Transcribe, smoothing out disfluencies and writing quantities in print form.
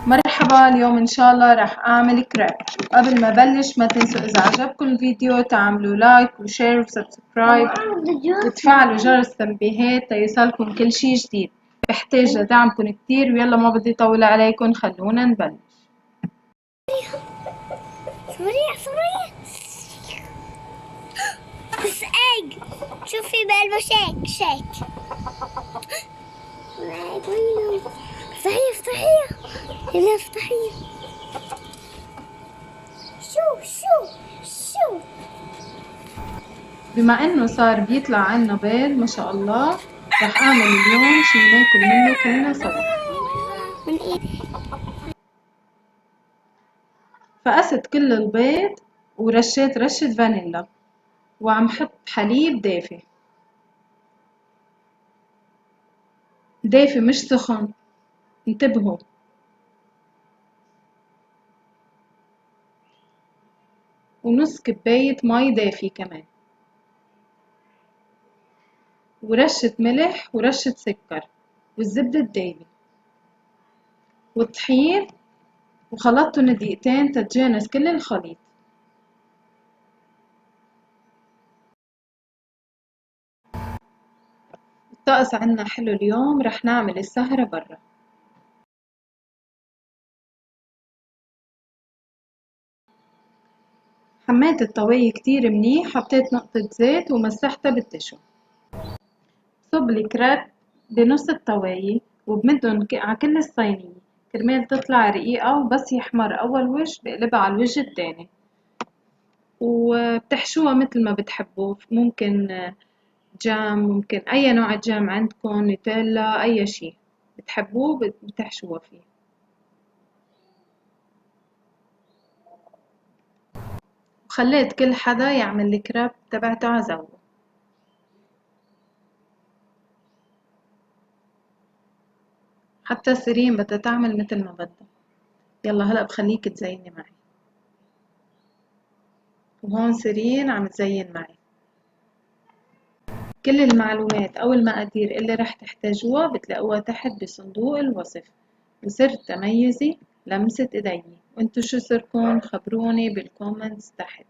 مرحبا. اليوم ان شاء الله راح اعمل كريب. قبل ما ابلش ما تنسوا اذا عجبكم الفيديو تعملوا لايك وشير وسبسكرايب وتفعلوا جرس التنبيهات ليوصلكم كل شي جديد. بحتاج لدعمكم كتير ويلا ما بدي طول عليكم، خلونا نبلش. سوريا بس ايج شوفي بقلبه شيك افتحيها يلا افتحيها. شو بما انه صار بيطلع عنا بيض ما شاء الله، راح اعمل اليوم شي ناكل منه كلنا سوا. من ايدي فقست كل البيض ورشيت رشة فانيلا وعم حط حليب دافي مش سخن، انتبهوا. ونص كباية مي دافي كمان، ورشة ملح ورشة سكر والزبدة الدايبة والطحين، وخلطتن دقيقتين تتجانس كل الخليط. الطقس عنا حلو اليوم، رح نعمل السهرة برا. حميت الطواية كتير منيح، حطيت نقطة زيت ومسحتها بالتشو. صب الكريب بنص الطواية وبمدن ع كل الصينية كرمال تطلع رقيقة، وبس يحمر أول وجه بقلبها على الوجه التاني، وبتحشوها مثل ما بتحبوا. ممكن جام، ممكن أي نوع جام عندكم، نوتيلا، أي شي بتحبوه بتحشوها فيه. وخليت كل حدا يعمل الكريب تبعته على ذوقه. حتى سيرين بدها تعمل مثل ما بدها. يلا هلأ بخليك تزيني معي، وهون سيرين عم تزين معي. كل المعلومات أو المقادير اللي رح تحتاجوها بتلاقوها تحت بصندوق الوصف. وسر تميزي لمسة ايدي، وانتو شو سركن خبروني بالكومنتس تحت.